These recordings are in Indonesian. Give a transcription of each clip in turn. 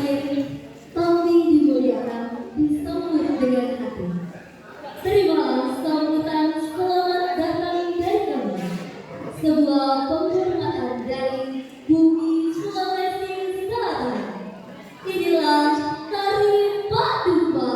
hadir, Tommy dimuliakan, disambut dengan hati. Terimalah sambutan selamat datang dari kami, sebuah penghormatan dari bumi Sulawesi Selatan. Inilah Tari Paduka.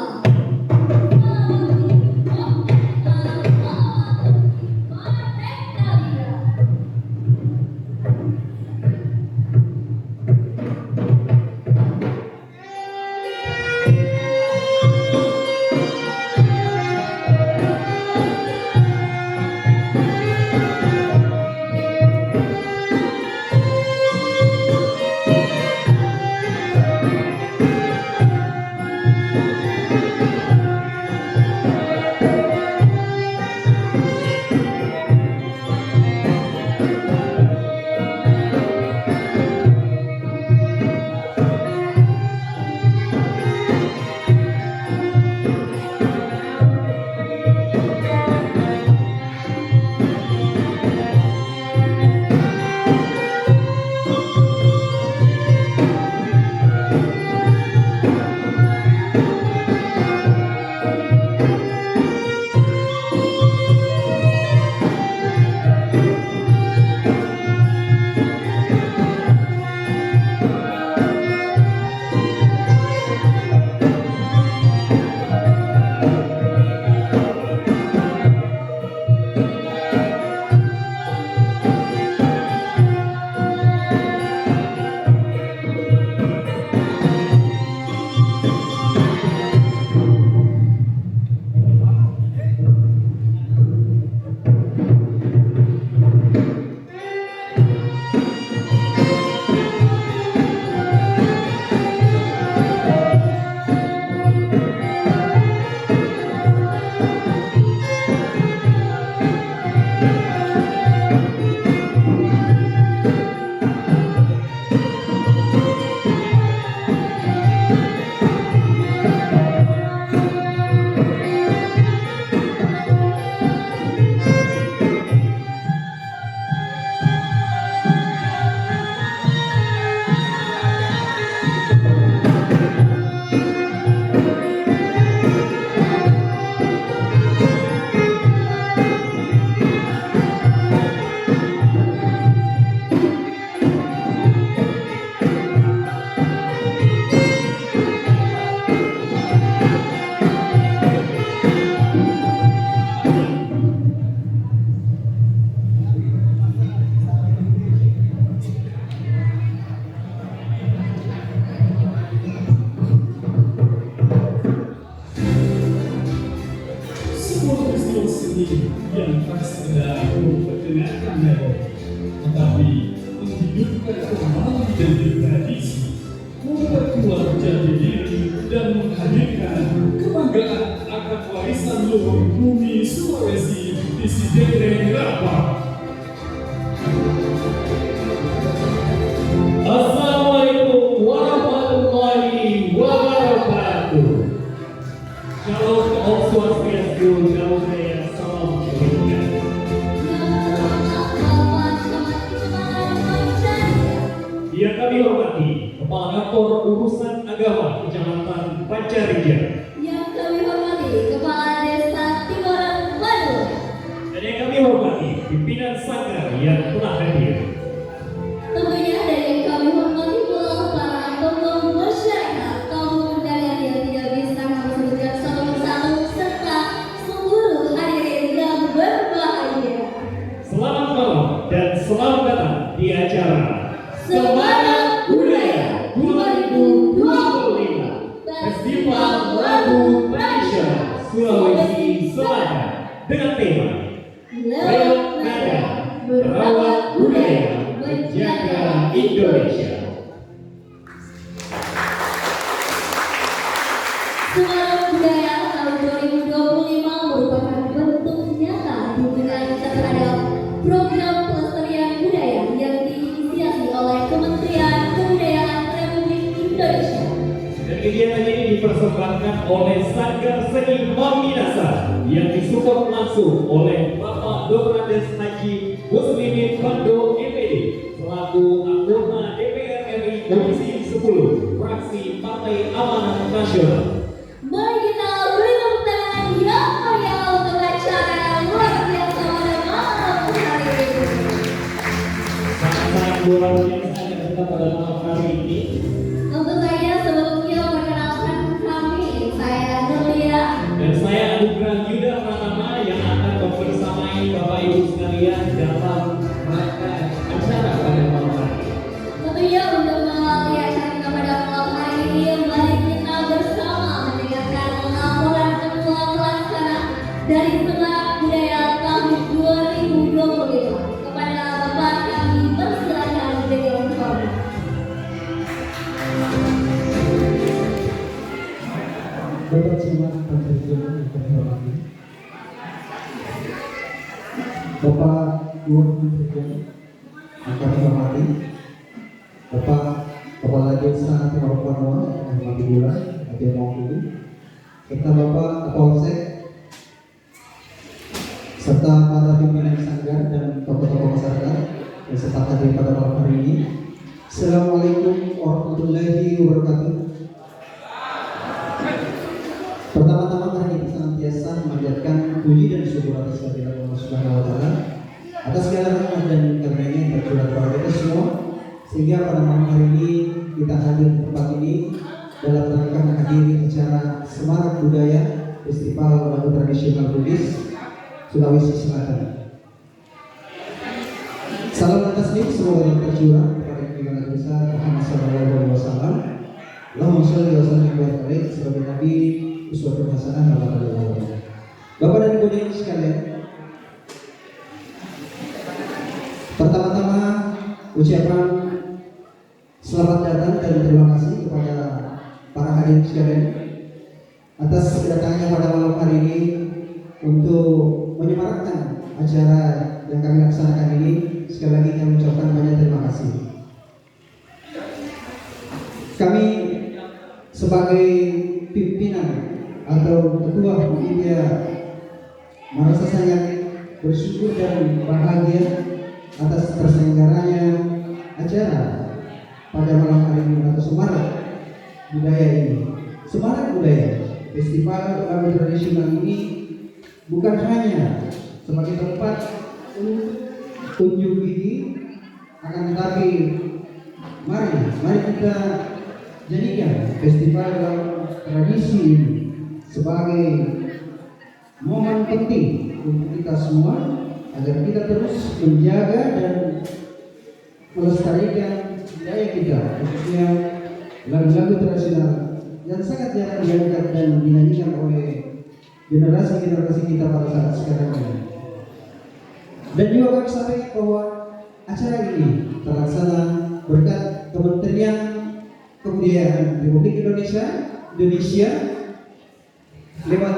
Yang tak sekedar memperkenalkan mereka, tetapi menghidupkan kembali jadi tradisi, membuat keluar jati diri dan menghadirkan kebanggaan akan warisan luhur bumi Sulawesi di Sidere Rapa. Assalamualaikum warahmatullahi wabarakatuh. Shalom Om Swastiastu, Namo Buddhaya, salam kebajikan. Yang kami hormati Kepala Kantor Urusan Agama Kecamatan Pancarijaya. Yang kami hormati Kepala Desa Timoran Bandung. Dan yang kami hormati pimpinan sanggar yang telah hadir. Tentunya ada yang kami hormati pula para tokoh masyarakat, kaum budaya yang tidak bisa kami sebutkan satu persatu, serta seluruh hadirin yang berbahagia. Selamat malam dan selamat datang di acara Semangat Budaya 2025 Festival Lagu Tradisional Sulawesi Selatan dengan tema Lewat Nada Merawat Budaya Menjaga Indonesia. Semangat Budaya tahun 2025 merupakan bentuk nyata dukungan kita terhadap program pelestarian budaya yang diinisiasi oleh Kementerian Kebudayaan Republik Indonesia. Dan kegiatan ini dipersembahkan oleh Sanggar Seni Maminasa yang disupport langsung oleh Bapak Dr. Haji Muslimin Bando MPD selaku anggota DPR RI Komisi 10 fraksi Partai Amanat Nasional. Mari kita beri tepuk tangan yang meriah untuk acara yang luar biasa pada malam hari ini. Sangat luar biasa yang kita pada malam hari ini. Tentu saja sebelumnya perkenalkan kami, saya Nulia. Dan saya Anugrah Yuda Pratama yang akan membersamai Bapak Ibu sekalian dalam rangka acara pada malam hari ini. Tentunya untuk mengawali acara kita pada malam hari ini, mari kita bersama mendengarkan laporan Ketua Pelaksana dari Semangat Budaya tahun 2025. Kepada Bapak kami persilakan beliau berbicara. Bapak Semangat Pancasila yang terhormati, Bapak Iwan Presiden yang kami hormati, Bapak Kepala Desa Timur Panua yang kami hormati bulan Ade Maulidi, serta Bapak Kapolsek, serta para pimpinan sanggar dan tokoh-tokoh masyarakat yang sempat hadir pada malam hari ini. Assalamualaikum warahmatullahi wabarakatuh. Pertama-tama mari kita senantiasa memanjatkan puji dan syukur atas kehadirat Allah Subhanahu wa taala atas segala rahmat dan karunia yang tercurah kepada kita semua, sehingga pada malam hari ini kita hadir di tempat ini dalam rangka menghadiri acara Semarak Budaya Festival Lagu Tradisional Bugis Sulawesi Selatan. Salam dan taslim semoga tercurah kepada junjungan besar Muhammad sallallahu alaihi wasallam. Allahumma shalli wa sallim wa barik alaihi sebagai nabi uswatun hasanah wa sallallahu. Bapak dan Ibu hadirin sekalian, pertama-tama ucapan selamat datang dan terima kasih kepada para hadirin sekalian atas kedatangannya pada malam hari ini untuk menyemarakkan acara yang kami laksanakan ini. Sekali lagi kami ucapkan banyak terima kasih. Kami sebagai pimpinan atau ketua panitia merasa sangat bersyukur dan bahagia atas terselenggaranya acara pada malam hari ini atau Semarak Budaya ini. Semarak Budaya Festival Lagu Tradisional ini bukan hanya sebagai tempat unjuk gigi, akan tetapi mari kita jadikan festival dalam tradisi ini sebagai momen penting untuk kita semua agar kita terus menjaga dan melestarikan budaya kita, khususnya lagu-lagu tradisional yang sangat jarang diangkat dan dinyanyikan oleh generasi-generasi kita pada saat sekarang ini. Dan juga kami sampaikan bahwa acara ini terlaksana berkat Kementerian Kebudayaan Republik Indonesia lewat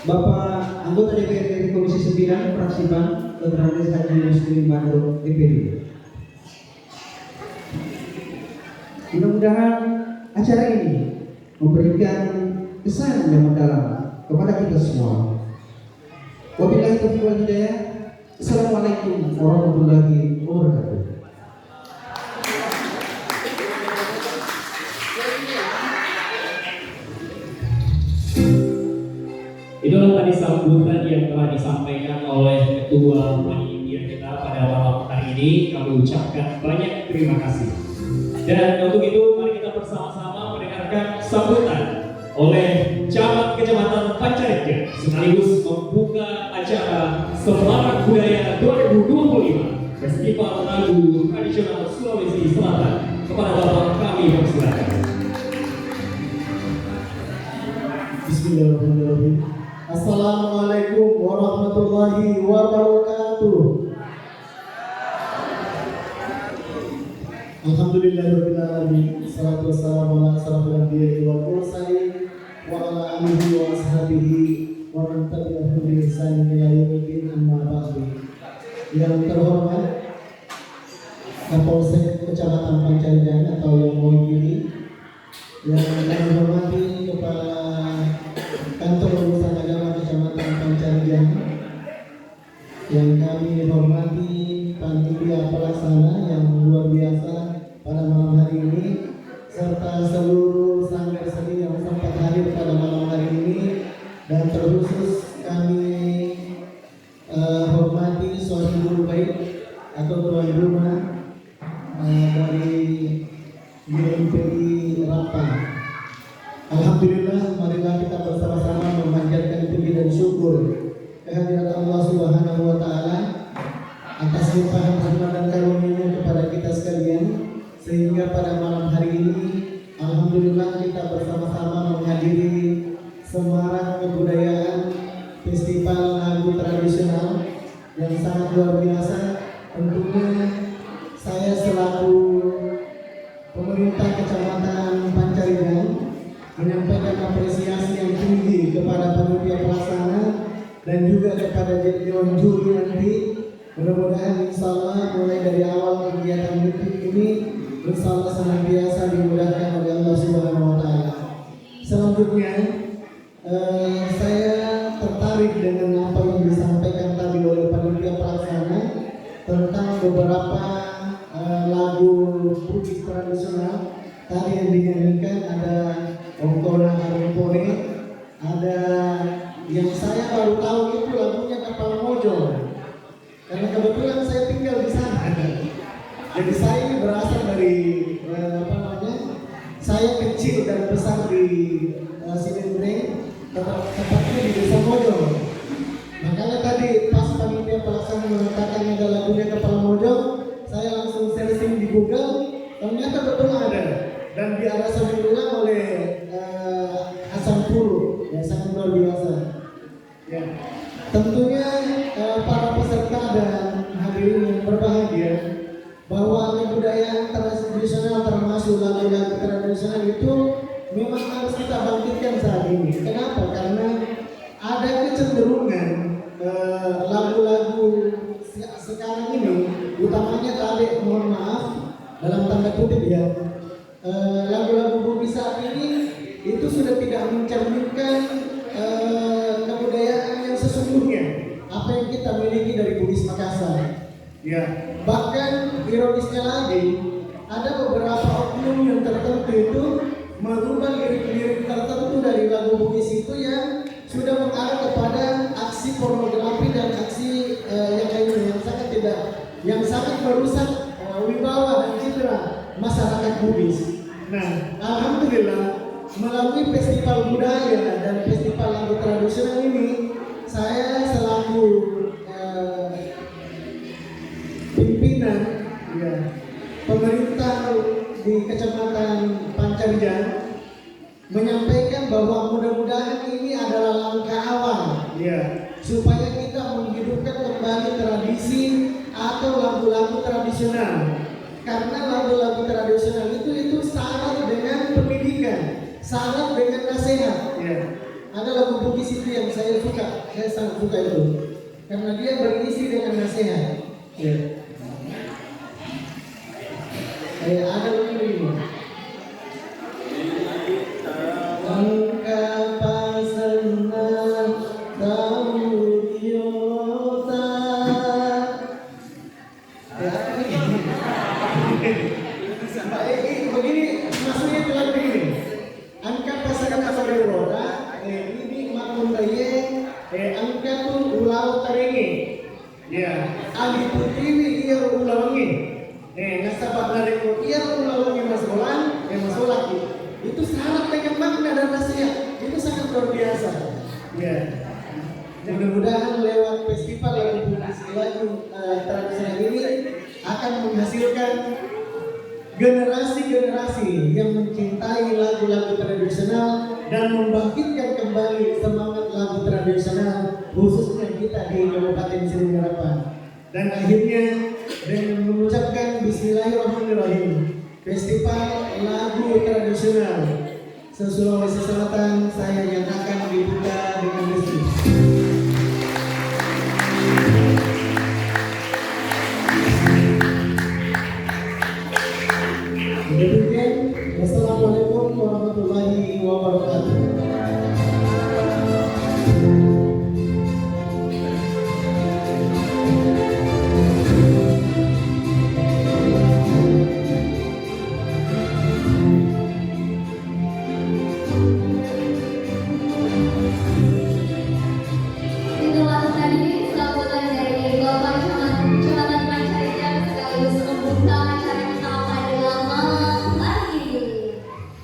Bapak anggota DPRD Komisi 9 Fraksi PAN Dr. Andes Haji Muslim Bandung DPD. Mudah-mudahan acara ini memberikan kesan yang mendalam kepada kita semua. Wabillahi taufiq wal hidayah. Assalamualaikum warahmatullahi wabarakatuh. Itulah tadi sambutan yang telah disampaikan oleh Ketua Panitia kita pada malam hari ini. Kami ucapkan banyak terima kasih. Dan untuk itu mari kita bersama-sama mendengarkan sambutan oleh Camat Kecamatan Pancareja sekaligus membuka acara Semarak Budaya 2025 Festival Lagu Tradisional Sulawesi Selatan. Kepada Bapak kami persilakan. Bismillahirrahmanirrahim. Assalamualaikum warahmatullahi wabarakatuh. Alhamdulillahirabbil alamin. Wassalatu wassalamu ala asyrofil anbiya'i wal mursalin wa ala alihi wa ashabihi wa man tabi'ahum bi ihsanin ila yaumil amma ba'du. Yang terhormat Kapolsek Kecamatan Pancarejan atau yang mewakili, yang kami hormati Kepala Kantor Urusan Agama Kecamatan Pancarejan, yang kami hormati panitia pelaksana yang luar biasa pada malam hari ini, beserta seluruh sanggar seni yang sempat hadir pada malam hari ini, dan terkhusus kami hormati Sohibul Bait atau tuan rumah dari YMPI Rapang. Alhamdulillah, marilah kita bersama-sama memanjatkan puji dan syukur kehadirat Allah Subhanahu wa Ta'ala atas limpahan rahmat dan karunia-Nya kepada kita sekalian, sehingga pada malam hari ini alhamdulillah kita bersama-sama menghadiri semarak kebudayaan festival lagu tradisional yang sangat luar biasa. Tentunya saya selaku pemerintah Kecamatan Pancarigan menyampaikan apresiasi yang tinggi kepada panitia pelaksana dan juga kepada Dewan Juri nanti. Mudah-mudahan insya Allah mulai dari awal kegiatan meeting ini insya Allah senantiasa dimudahkan oleh Allah Subhanahu wa Ta'ala. Selanjutnya saya tertarik dengan apa yang disampaikan tadi oleh panitia pelaksana tentang beberapa lagu Bugis tradisional tadi yang dinyanyikan. Ada Ongkona Harumpone, ada yang saya baru tahu itu lagunya Kapal Mojo, karena kebetulan saya tinggal di sana. Jadi saya ini berasal dari saya kecil dan besar di Sidendreng, tepatnya di Desa Mojo. Makanya tadi pas panitia pelaksana mengatakan ada lagunya Kapal Mojo, saya langsung searching di Google, ternyata betul ada, dan diarasa diulang oleh Hasan Puru, yang sangat luar biasa. Ya, tentunya para peserta dan hadirin yang berbahagia, bahwa kebudayaan tradisional termasuk lagu-lagu tradisional itu memang harus kita bangkitkan saat ini. Kenapa? Karena ada kecenderungan lagu-lagu sekarang ini, utamanya tadi, mohon maaf dalam tanda kutip ya, lagu-lagu Bugis saat ini itu sudah tidak mencerminkan kebudayaan yang sesungguhnya apa yang kita miliki dari Bugis Makassar. Ya, bahkan ironisnya lagi, ada beberapa oknum yang tertentu itu merubah lirik-lirik tertentu dari lagu Bugis itu yang sudah mengarah kepada aksi pornografi dan aksi yang lainnya yang sangat merusak wibawa dan citra masyarakat Bugis. Nah, alhamdulillah melalui festival budaya dan festival lagu tradisional ini, saya selaku pimpinan ya, pemerintah di Kecamatan Pancarijan menyampaikan bahwa mudah-mudahan ini adalah langkah awal ya, supaya kita menghidupkan kembali tradisi atau lagu-lagu tradisional. Karena lagu-lagu tradisional itu syarat dengan pendidikan, syarat dengan nasihat ya. Ada lagu Bugis itu yang saya suka, saya sangat suka itu, karena dia berisi dengan nasihat ya. Ada lagu ini, Angka pasana tahu diota. Begini maksudnya itu lagu ini. Angka pasana tahu diota. Ini makmum daya. Angka tu ulau taringi. Ya. Ali putiwi ia ulawangi. Nasabah dari ia ulawangi masolan, masolaki. Itu syarat dengan makna dan nasihat, itu sangat luar biasa. Ya. Mudah-mudahan lewat festival lagu tradisional ini akan menghasilkan generasi-generasi yang mencintai lagu-lagu tradisional dan membangkitkan kembali semangat lagu tradisional, khususnya kita di Kabupaten Sidendreng Harapan. Dan akhirnya dengan mengucapkan Bismillahirrahmanirrahim, Festival Lagu Tradisional se-Sulawesi Selatan saya nyatakan dibuka dengan resmi. Demikian, wassalamualaikum warahmatullahi wabarakatuh.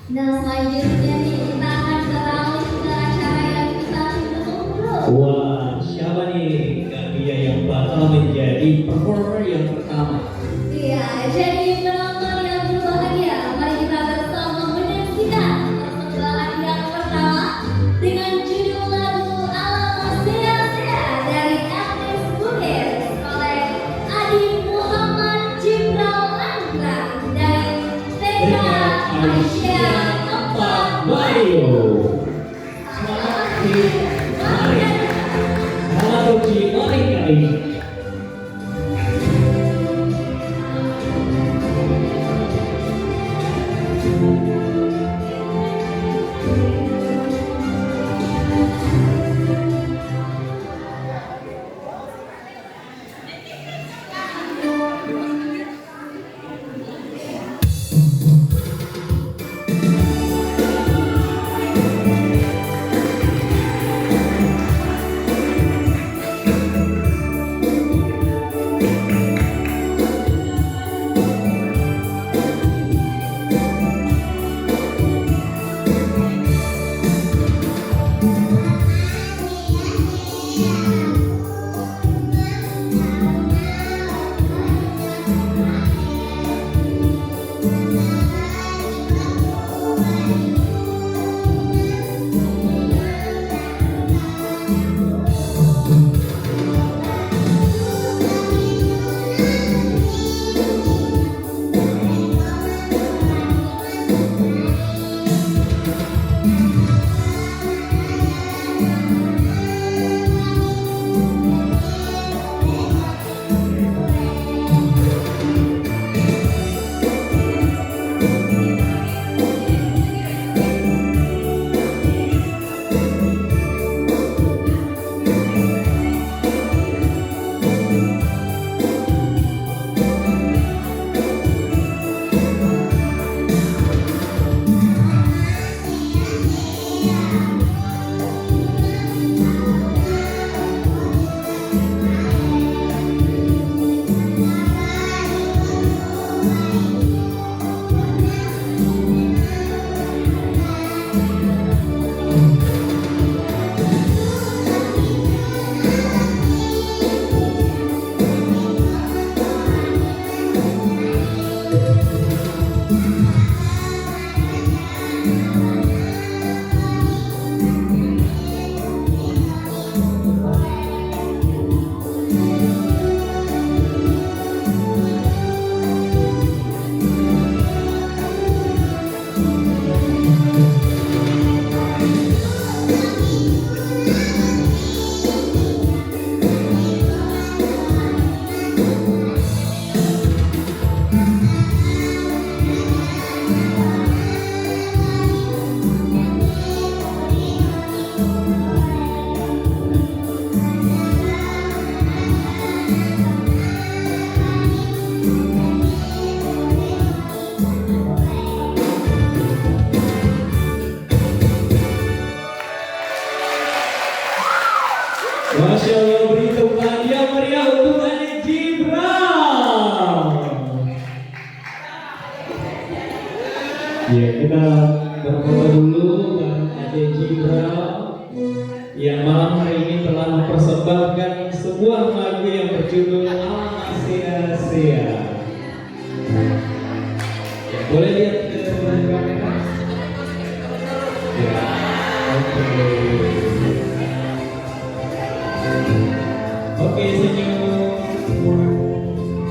Nah, selanjutnya nih kita akan beralih ke acara yang kita tunggu-tunggu. Wah, siapa nih Kak Dia yang bakal menjadi performer yang pertama? Iya, jadi penonton yang berbahagia, mari kita bersama menyaksikan persembahan yang pertama dengan judul lagu Alam Sia-Sia dari Agnes Budir oleh Adi Muhammad Jibril Anggra dari TK Aisyah 4 Mario. Selamat uji mari kali ini. Masya Allah, beri tepuk yang meriah untuk Adi Jibril. Ya, kita berfoto dulu dengan Adi Jibril yang malam hari ini telah mempersembahkan sebuah lagu yang berjudul Alam Sia-Sia. Ya, boleh lihat ke kamera? Ya, oke. Oke, senyum.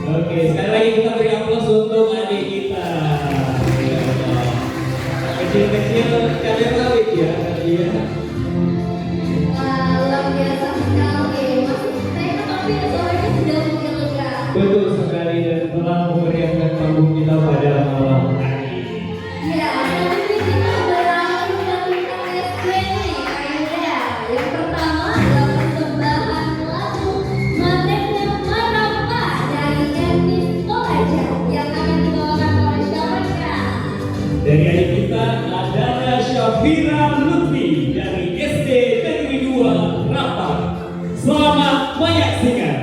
Oke, sekali lagi kita beri aplaus untuk adik kita. Kecil-kecil kalian rawit ya, dia. Wah, luar biasa sekali. Saya tapi suaranya sudah menggelegar. Betul sekali dan telah memeriahkan panggung kita pada malam hari ini. Ya, selanjutnya kita beralih ke bintang SPN Aida. Yang pertama adalah persembahan lagu Matenya Manapa dari Etnis Toraja yang akan dibawakan oleh siapa? Dari adik kita adalah Syafira Lutfi dari SD Negeri 2 Rapat. Selamat menyaksikan.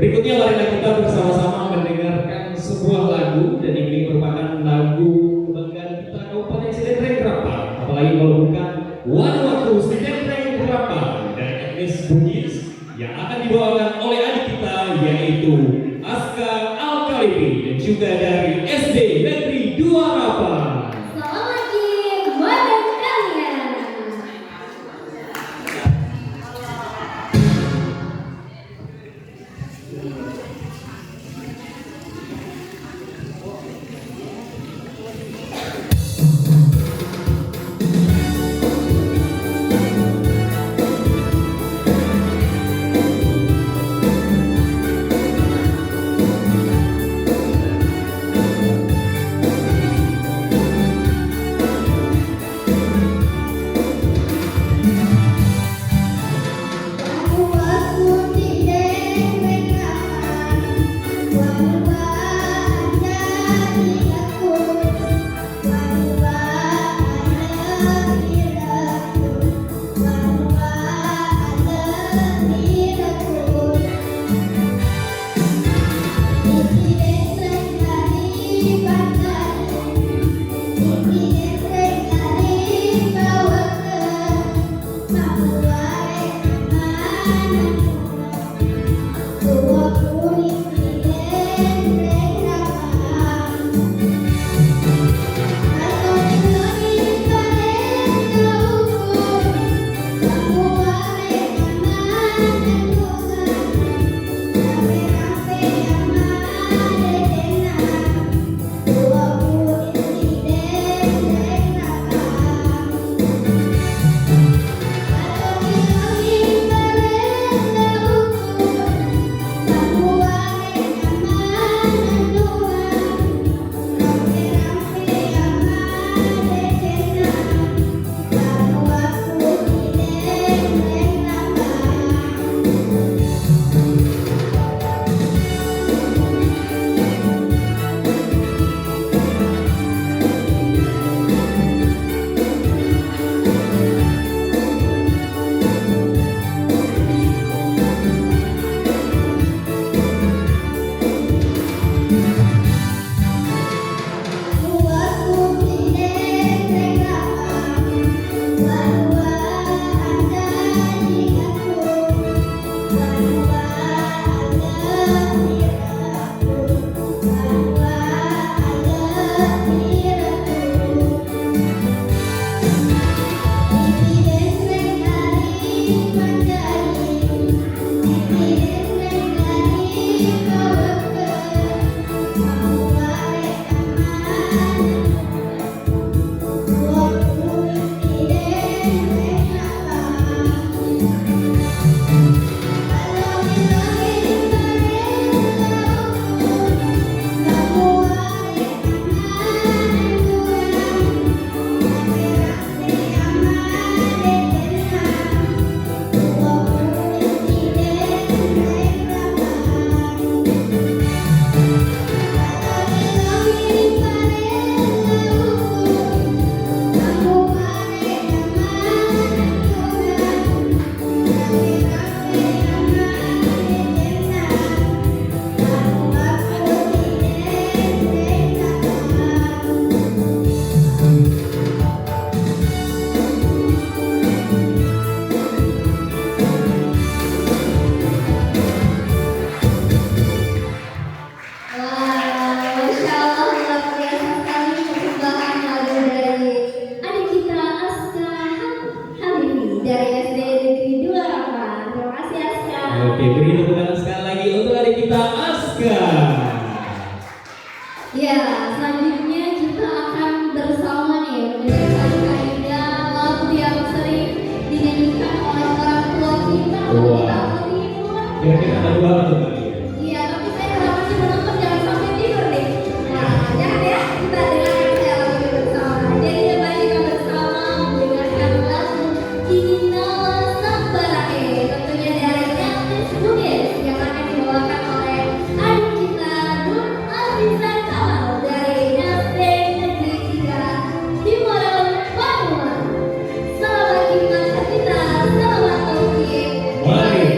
Berikutnya marilah kita bersama-sama mendengarkan sebuah lagu, dan ini merupakan lagu kebanggaan kita Kabupaten Ciletreng Rapa. Apalagi kalau bukan Wanuatu Ciletreng Rapa dari etnis Bugis yang akan dibawakan oleh adik kita yaitu Aska Alkalipi dan juga dari SD Negeri 2 Rapa. Selamat lagi buat kalian. Oke, beri tepuk tangan sekali lagi untuk adik kita Aska. Ya, selanjutnya kita akan bersama nih mendengarkan kaidah lagu yang sering dinyanyikan oleh orang tua kita. Wah. Kira-kira ada dua atau tiga? Iya, tapi saya harap sih penonton jangan sampai tidur deh. Nah, jangan ya, kita dengarkan saya lagu bersama. Jadi mari kita bersama mendengarkan lagu Kinala Sambarake, tentunya dari etnis Bugis yang akan dibawakan oleh adik kita Nur Aziza Kamal dari SD Negeri 3 di Morelos, Papua. Selamat kita, selamat Taufiq. Mari.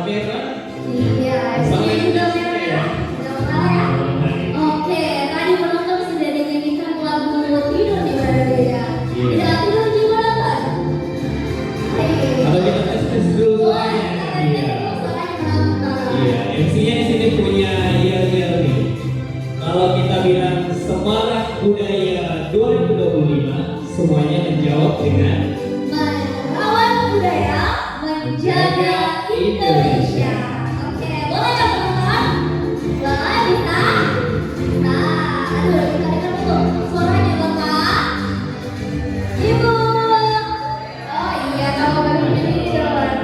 merah. Iya, Sama ini juga juga merah. ya. Jangan salah ya. Oke, tadi penonton sudah dinyanyikan lagu tidur di berbeda. Iya. Bisa tidur di mana? Kalau kita tes dulu soalnya. Iya, MC-nya di sini punya yel-yel nih. Kalau kita bilang Semarak Budaya 2025, semuanya menjawab dengan Merawat budaya, menjaga Indonesia. Oke, boleh nggak teman-teman? Boleh, bisa? Nah, aduh, kita dengar dulu suaranya Bapak. Ibu. Oh iya, kamu baru jadi dong.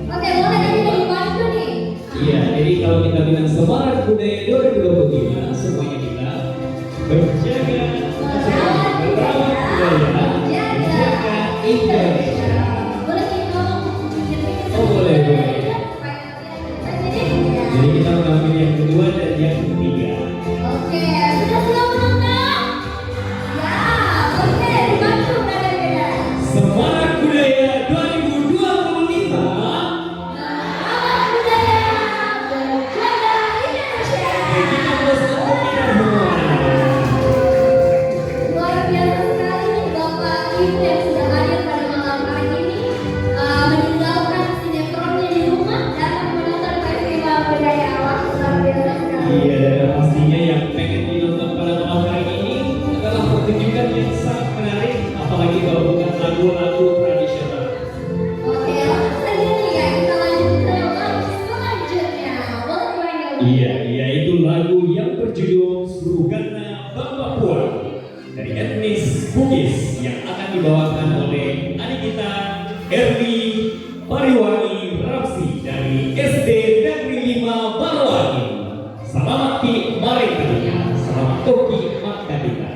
Oke, boleh nanti dari Pandu nih. iya. Jadi kalau kita bilang Semarak Budaya 2025, semuanya kita menjaga Merawat budaya, menjaga Indonesia. Boleh nih ngomong pikir-pikir. Oh, boleh, boleh. Jadi, Jadi kita mengambil yang kedua dan yang ketiga. oke, sudah siap menonton? Ya, oke, dibantu beda-beda. Semarak Budaya 2025. Merawat budaya, menjaga Indonesia. Kita terus tepuk kita semua. Luar biasa sekali nih Bapak Ibu yang sudah hadir pada malam hari ini, meninggalkan sinetronnya di rumah datang menonton festival budaya. Wah, luar biasa sekali. Iya, dan pastinya yang pengen ditonton pada malam hari ini adalah pertunjukan yang sangat menarik, apalagi kalau bukan lagu-lagu tradisional. Oke, langsung saja nih ya, kita lanjut ke lagu selanjutnya. Boleh dimainkan? Iya, yaitu lagu yang berjudul Surugana Bamba Puan dari etnis Bugis yang akan dibawakan oleh adik kita Erni Pariwani Rapsi dari SD Negeri 5 Balawangi. Selamat di Marika, selamat Toki Makadika.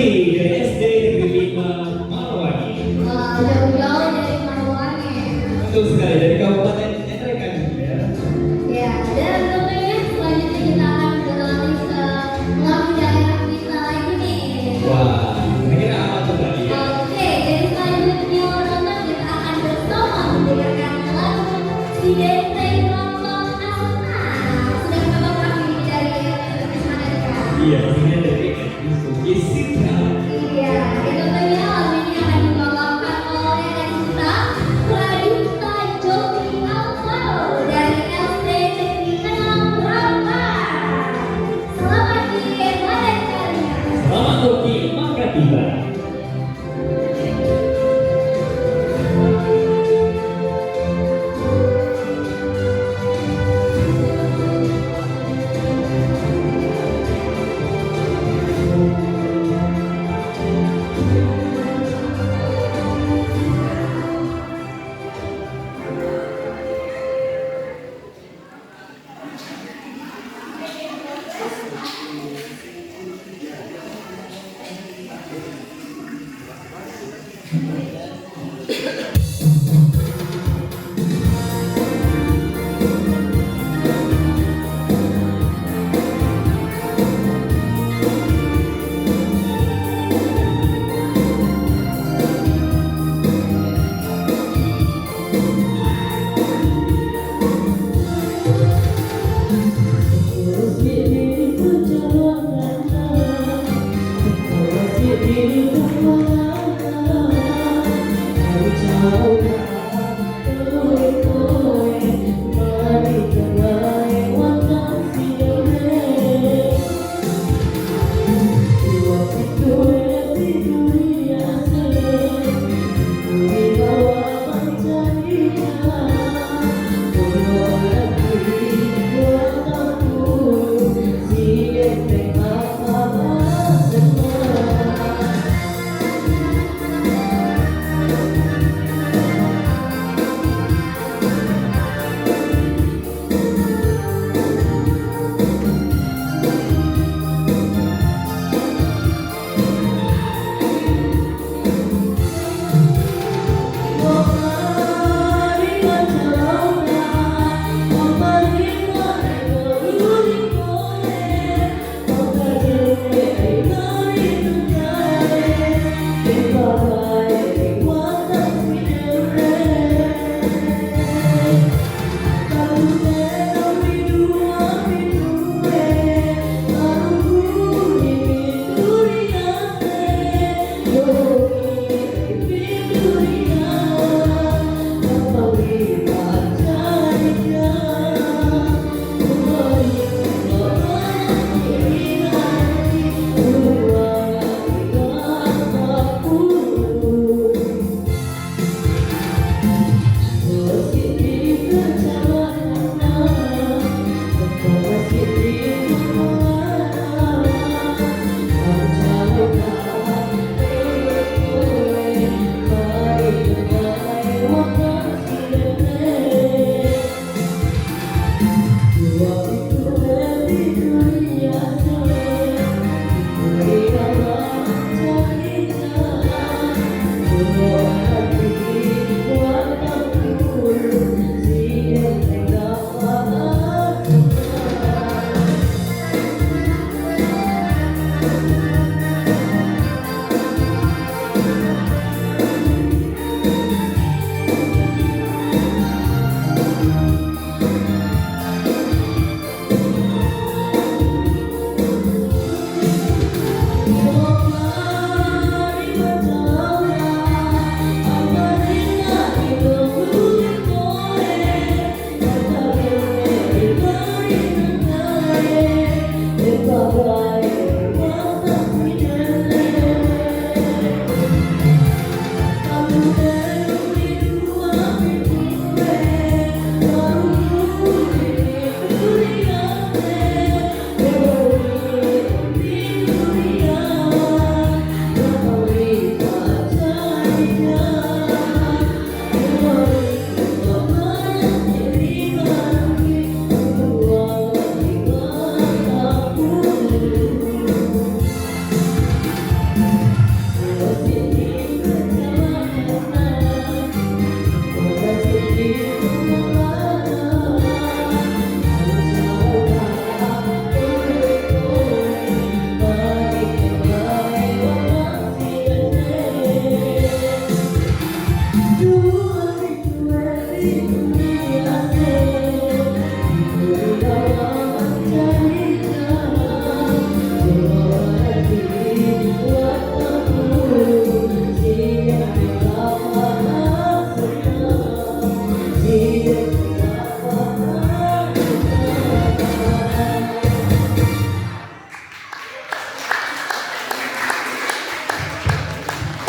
dari SD Negeri 5 Marwani. Jauh-jauh dari Maluangi. Betul sekali dari Kabupaten Ngerekan ya. Ya, dan tentunya selanjutnya kita akan beralih ke melalui daerah kita lagi nih. Wah, kira-kira apa tuh tadi ya? Oke, jadi selanjutnya teman kita akan bersama mendengarkan lagu Si Dente Nonton Asuna. Sudah memang kami dari Amerika. Iya, pastinya dari Jessica. Iya, dan tentunya lagu ini akan dibawakan oleh Radita Jovi Alvaro dari SD Negeri 6 Rambang. Selamat mendengarkan. Selamat Oki Maka Tiba.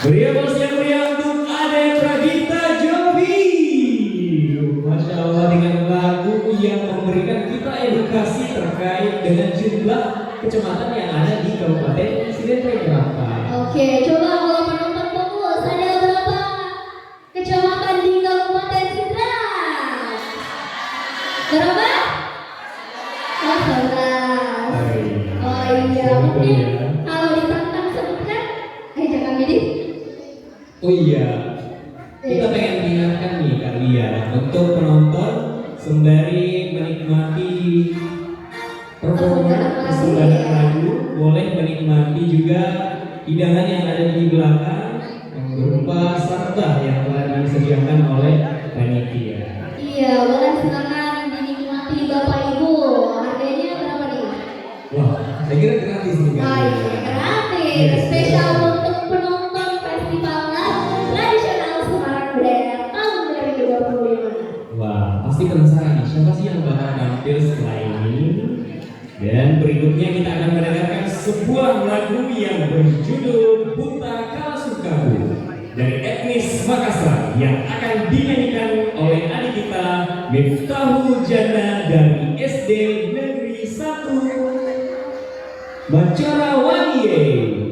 Beri aplaus yang meriah untuk Ade Pradita Jovi. Masya Allah, dengan lagu yang memberikan kita edukasi terkait dengan jumlah kecamatan yang ada di Kabupaten Sidempe berapa? Oke, coba kalau penonton fokus, ada berapa kecamatan di Kabupaten Sidrap? Berapa? Oh, 11. Oh iya, mungkin kalau ditantang sebutkan, jangan gini. Oh iya, kita pengen mengingatkan nih kalian untuk penonton sembari menikmati persembahan lagu, boleh menikmati juga hidangan yang ada di belakang yang berupa sarta yang telah disediakan oleh panitia. Iya, boleh silakan dinikmati Bapak Ibu. Harganya berapa nih? Wah, saya kira gratis nih kan? Iya, gratis. Spesial untuk penonton festival lagu tradisional Semarang Budaya tahun 2025. Wah, pasti penasaran nih siapa sih yang bakal tampil setelah ini? Dan berikutnya kita akan mendengarkan sebuah lagu yang berjudul Buta Kala Sukaku dari etnis Makassar yang akan dinyanyikan oleh adik kita Miftahul Jannah dari SD Negeri 1 Bacora Waniye.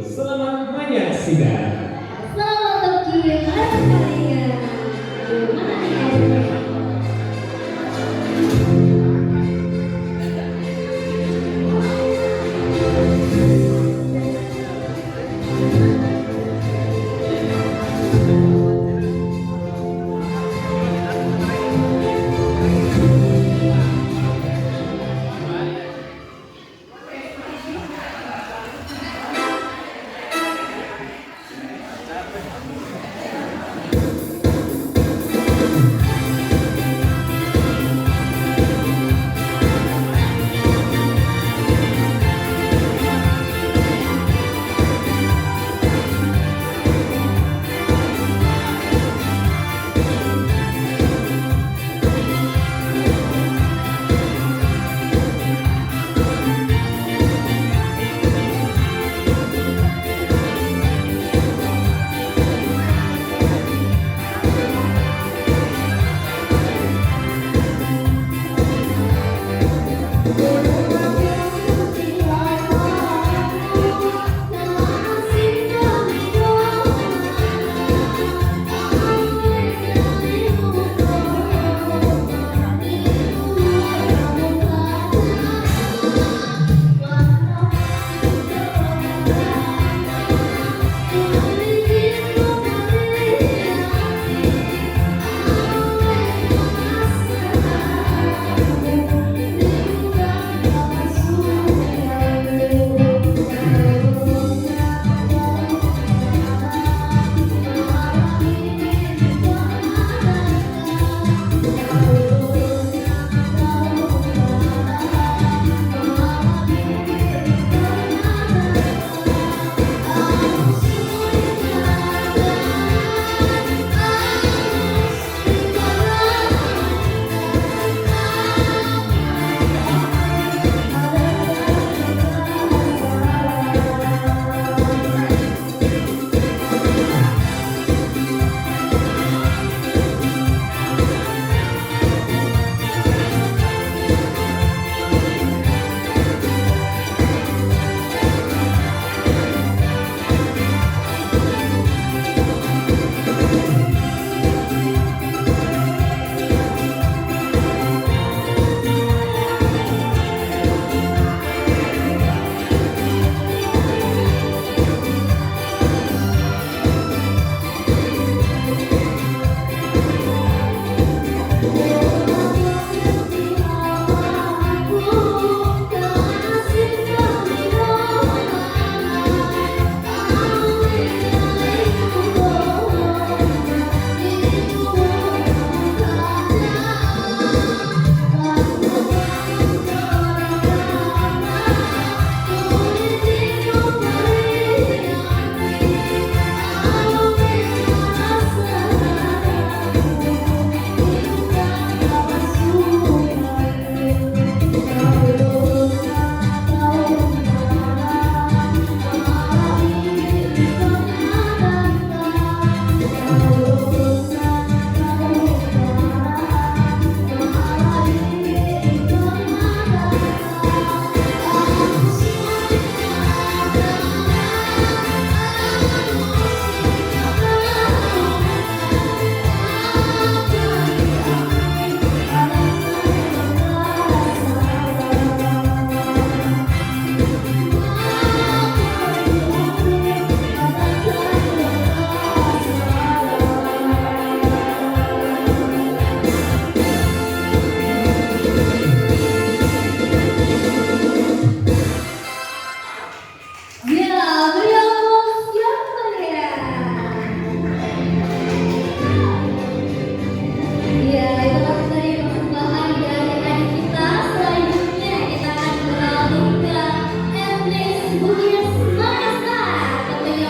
Selamat menyaksikan. Selamat terkirim kalian. Mana nih airnya?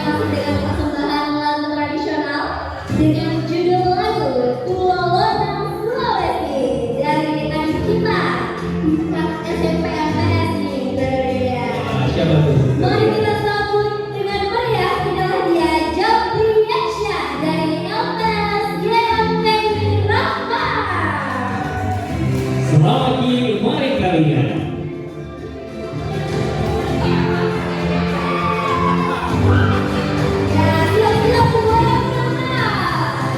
masih dengan persembahan lagu tradisional dengan judul lagu Pulau Lonang Sulawesi dari adik kita tingkat SMP MTS nih, saudara. Siapa tuh? Mari kita sambut dengan meriah kita hadiah Jopri Yaksha dari LPS YMP Rahma. Selamat pagi, mari kalian. Ya, siap-siap semuanya berangkat.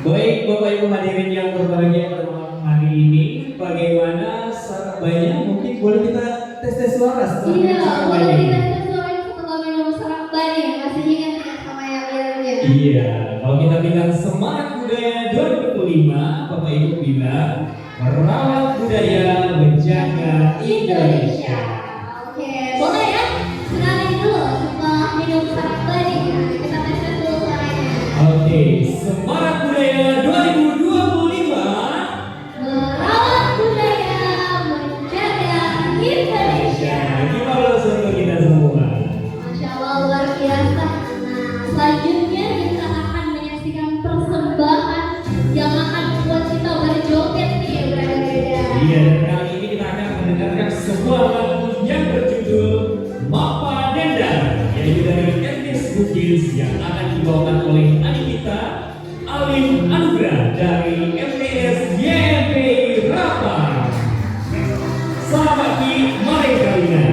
Baik Bapak Ibu hadirin yang berbahagia pada malam hari ini, bagaimana sarabanya? Mungkin boleh kita tes suara setelah Iya, sarabanya boleh ini. kita sesuai setelah minum serak bani. Masih ingat tidak sama yang bilang-bilang? Iya, kalau kita bilang semangat budaya 2025, Bapak Ibu bilang merawat budaya, menjaga Indonesia. Oke, boleh ya? Kenalin dulu setelah minum serak bani. Kita tes dulu suaranya. Oke, semangat budaya 2025. Merawat budaya, menjaga Indonesia. Gimana untuk kita semua? Masya Allah, luar biasa. Nah, selanjutnya kita akan menyaksikan persembahan yang akan membuat kita berjoget nih, berbeda-beda. Iya, dan kali ini kita akan mendengarkan sebuah lagu yang berjudul Mapa Denda, yaitu dari etnis Bugis yang akan dibawakan oleh adik kita Alim Anugrah dari MTS YMPI Rapa. Selamat di Mari Kalina.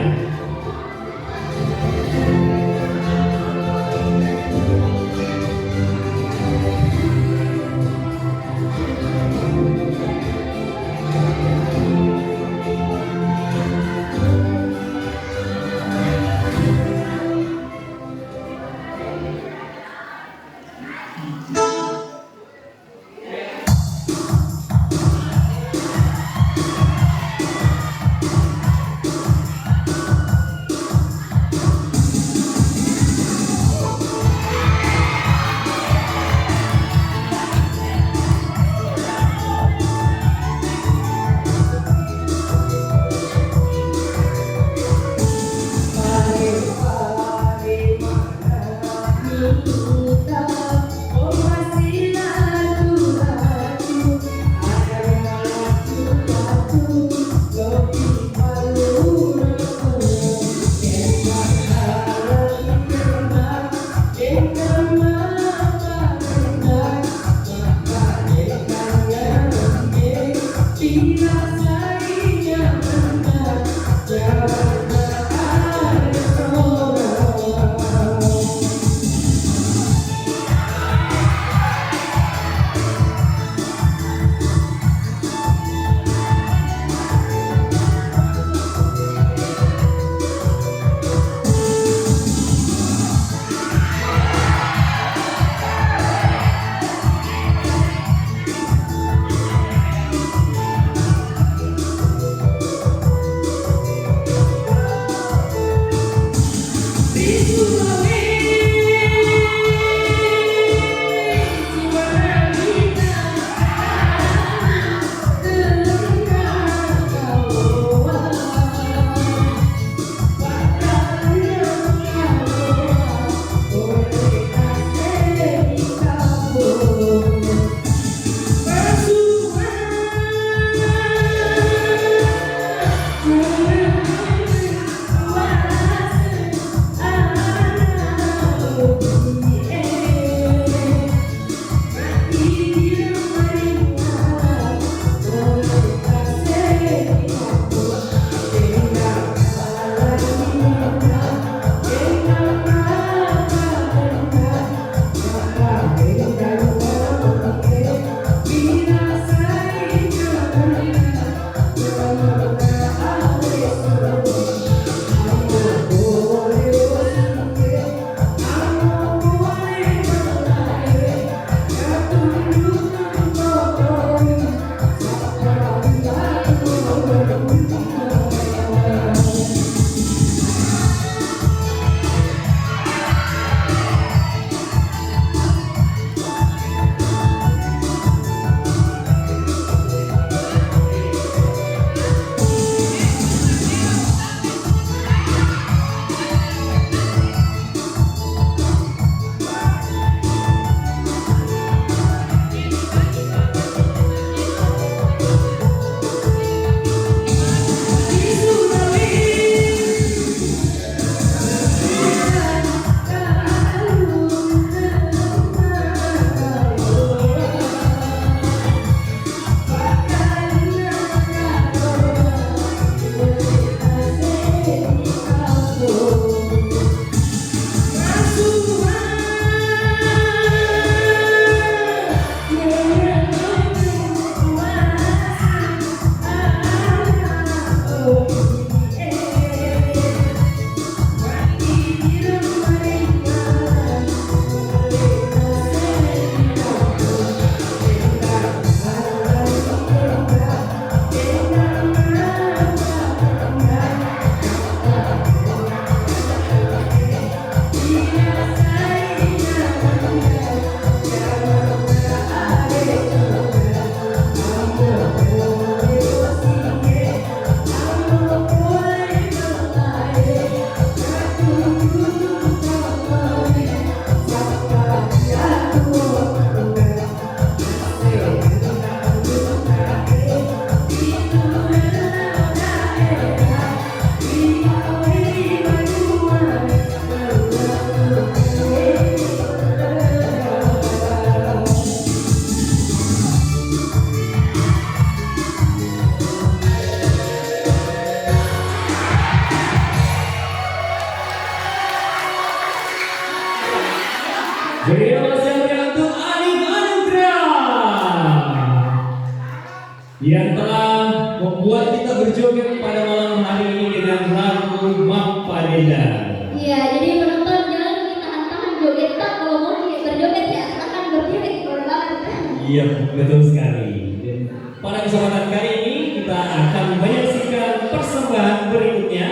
yang telah membuat kita berjoget pada malam hari ini dengan lagu Mappadeda. Iya, jadi penonton jangan tahan-tahan joget tak, kalau mau berjoget ya silahkan berdiri kalau banget. Iya, betul sekali. Dan pada kesempatan kali ini kita akan menyaksikan persembahan berikutnya,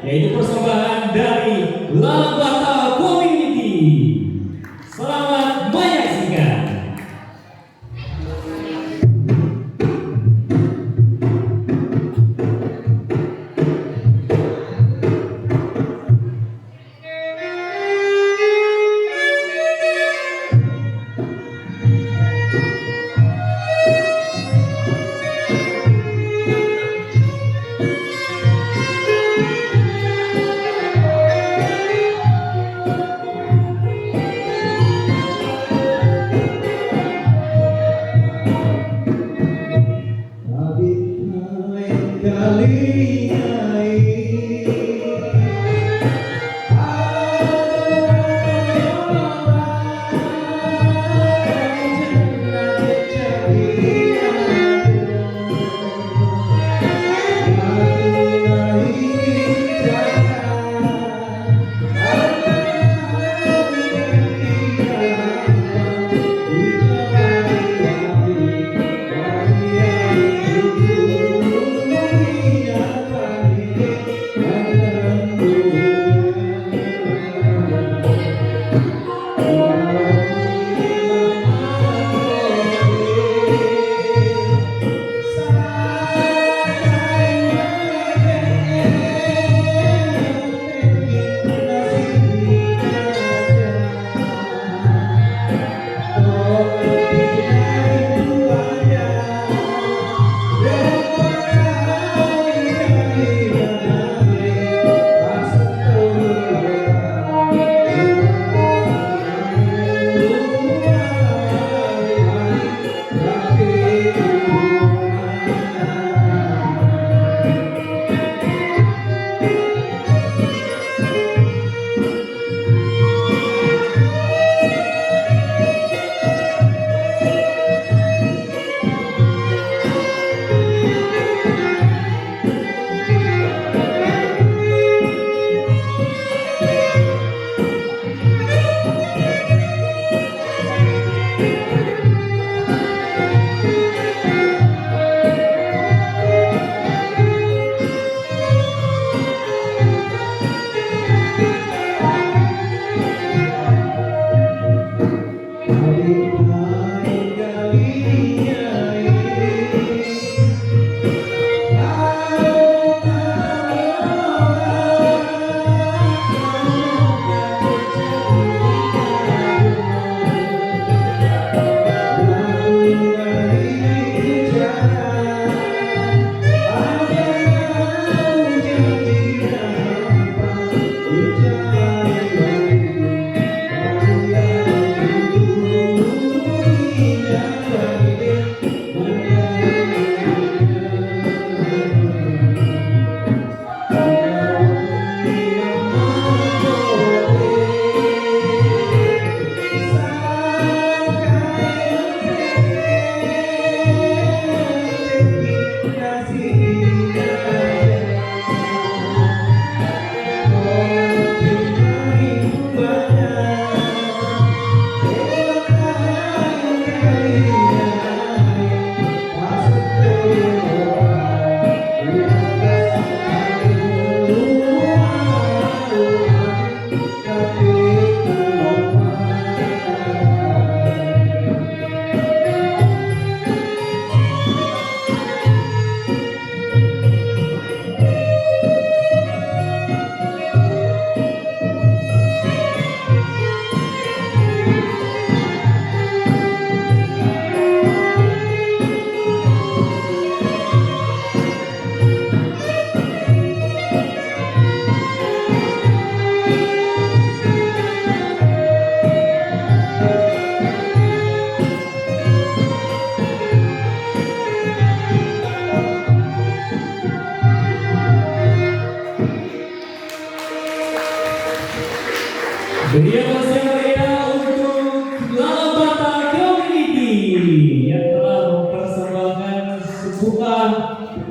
yaitu persembahan dari Labata Community. Selamat menyaksikan.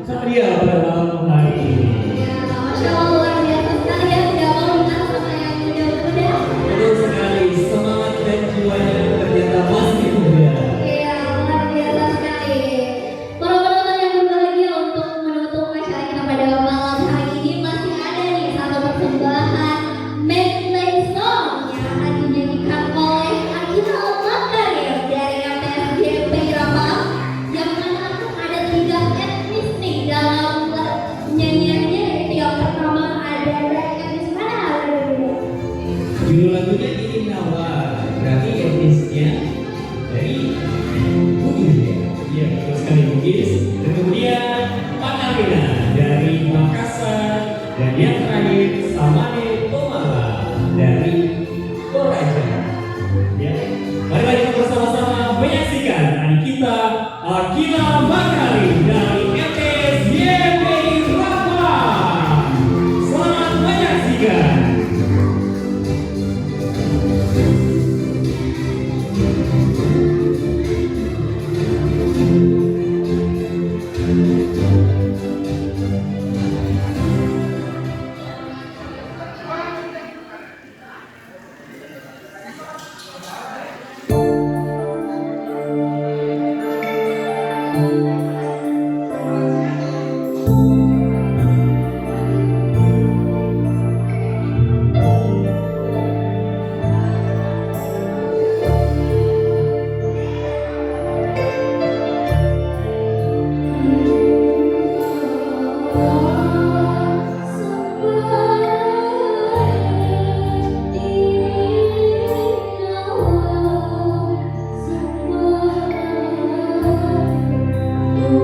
karya pada malam hari ini. Ya, Masya Allah, luar biasa sekali ya. Tidak mau dengar sama yang muda-muda. Betul sekali, semangat dan jiwanya ternyata masih muda. Iya, luar biasa sekali. Para penonton yang berbahagia, untuk menutup acara kita pada malam hari ini masih ada nih satu persembahan medley song yang akan dinyanyikan oleh Akila Makarim dari MTSJP Irama, yang mana ada 3 etnis nih dalam nyanyiannya, yaitu yang pertama ada dari etnis mana? Judul lagunya ini Nawar, berarti etnisnya dari Bugis ya? Iya, betul sekali Bugis. Dan kemudian Panarina dari Makassar, dan yang terakhir Samane Tomala dari Toraja. Ya, mari kita bersama-sama menyaksikan adik kita Akila Makarim dari MTSJP Irama. Selamat menyaksikan. Oh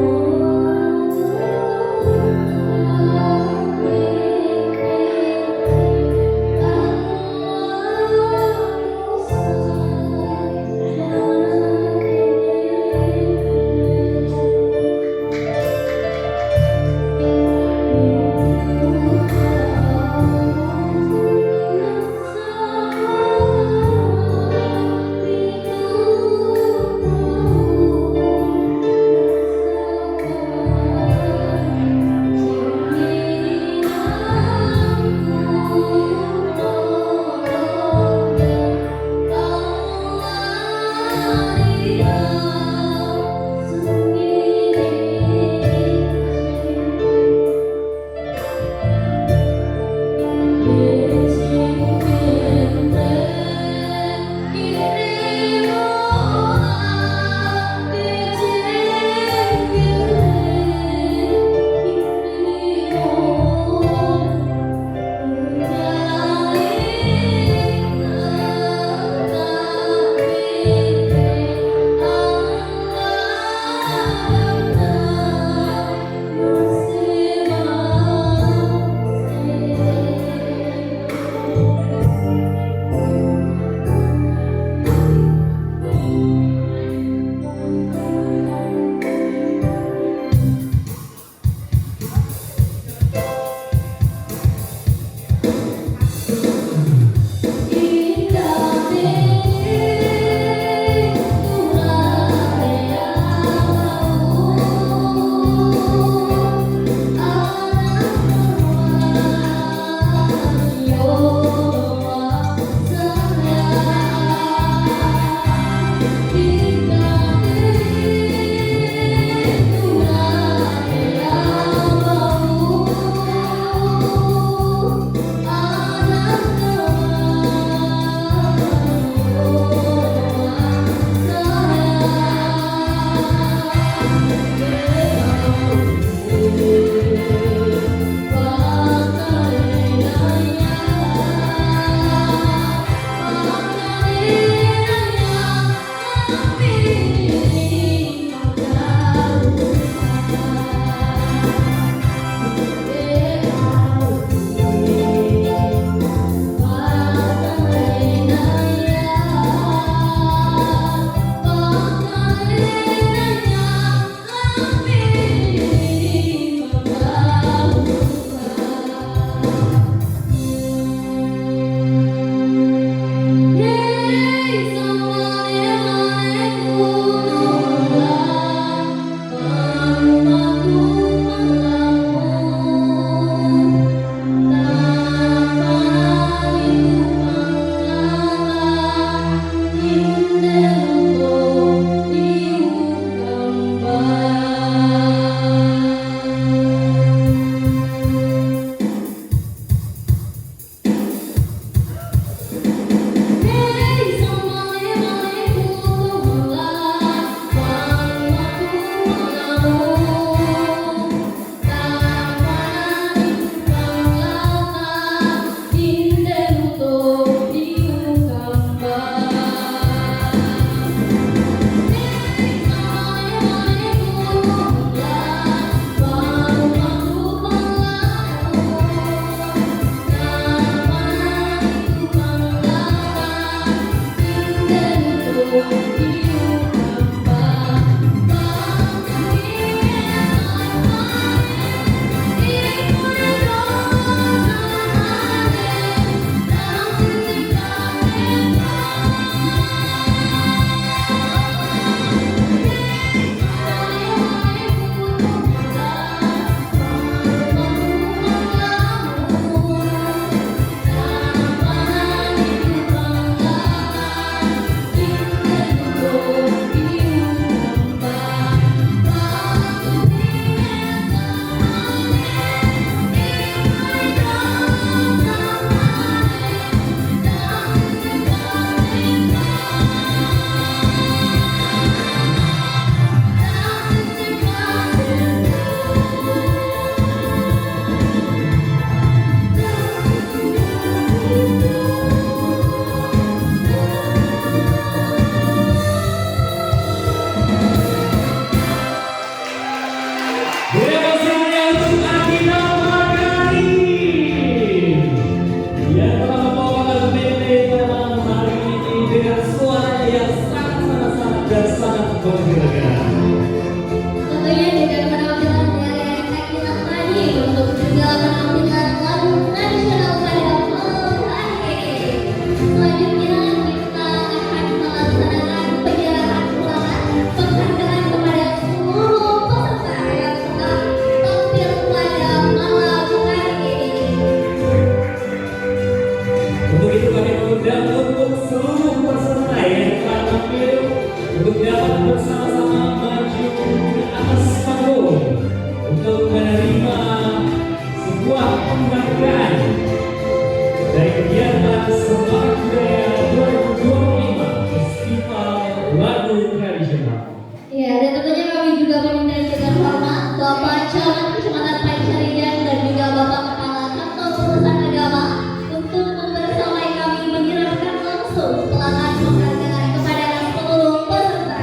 juga meminta dengan hormat Bapak Camat Kecamatan Pancarian dan juga Bapak Kepala Kantor Urusan Agama untuk membersamai kami menyerahkan langsung pelangan penghargaan kepada seluruh peserta.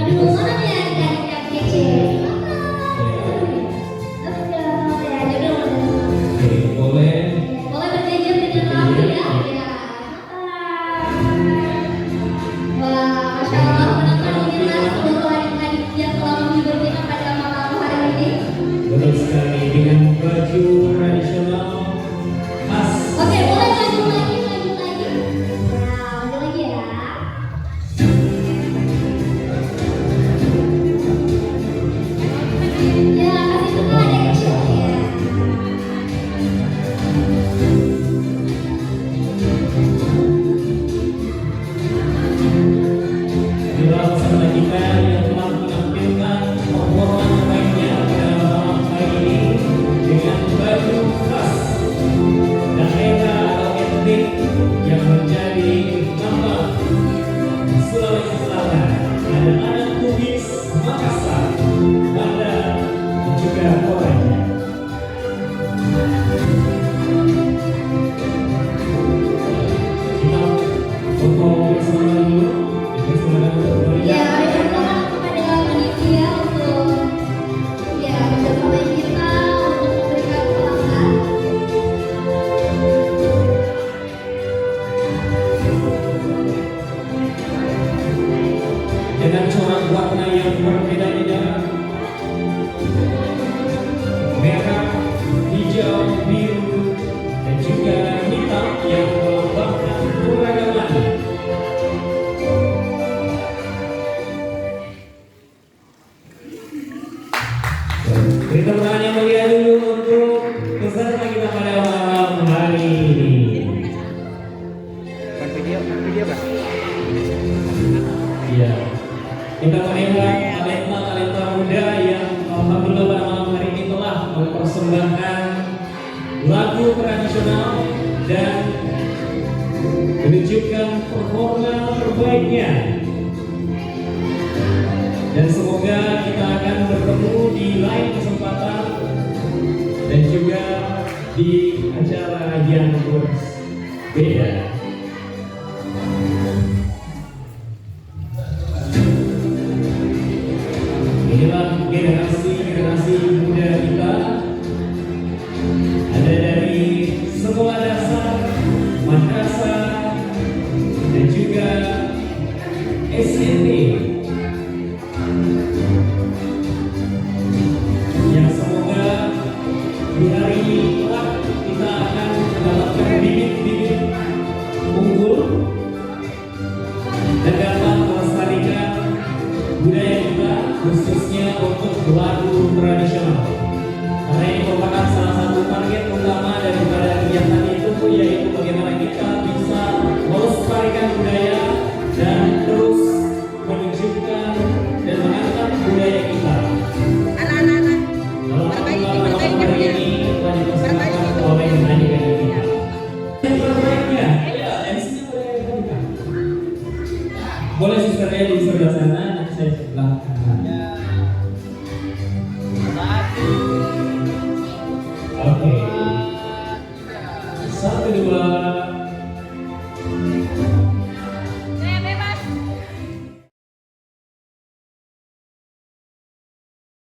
Aduh, mana nih adik-adik yang kece? Boleh. Boleh berjajar dengan rapi ya. Wah, Masya Allah, menonton inilah seluruh adik-adik yang telah menghibur kita pada malam hari ini. Betul sekali dengan baju tradisional khas. Oke, boleh maju lagi, maju lagi. Nah, maju lagi ya. Ya, kasih tengah adek kecil ya. Inilah peserta kita yang telah menampilkan performa terbaiknya pada malam hari ini dengan baju khas daerah atau etnik yang menjadi nama Sulawesi Selatan. Ada anak Bugis, Makassar, Banda, dan juga Toraja. Kita foto bersama dulu. Silakan untuk kembali. Ya, mari pertama kepada panitia untuk ya bersamai kita untuk memberikan pelangan. Dengan corak warna yang berbeda-beda, merah, hijau, biru, dan juga hitam yang melambangkan keragaman. Beri tepuk tangan yang mulia dulu untuk peserta kita pada malam hari ini. Video kan? Iya. Kita melihat talenta muda yang alhamdulillah pada malam hari ini telah mempersembahkan lagu tradisional dan menunjukkan performa terbaiknya. Dan semoga kita akan bertemu di lain kesempatan dan juga di acara yang berbeda. Inilah generasi muda kita. Ada dari sekolah dasar, madrasah, dan juga SMP. Yang semoga di hari ini kita akan mendapatkan bibit-bibit unggul dan dapat melestarikan budaya kita, khususnya untuk lagu tradisional. Karena ini merupakan salah satu target utama daripada kegiatan itu, yaitu bagaimana kita bisa melestarikan budaya dan terus menunjukkan dan mengangkat budaya kita. Dalam malam hari ini telah dipersembahkan oleh adik-adik kita. Yang terbaiknya, ya, MC-nya boleh. Boleh susternya di sebelah sana, nanti saya sebelah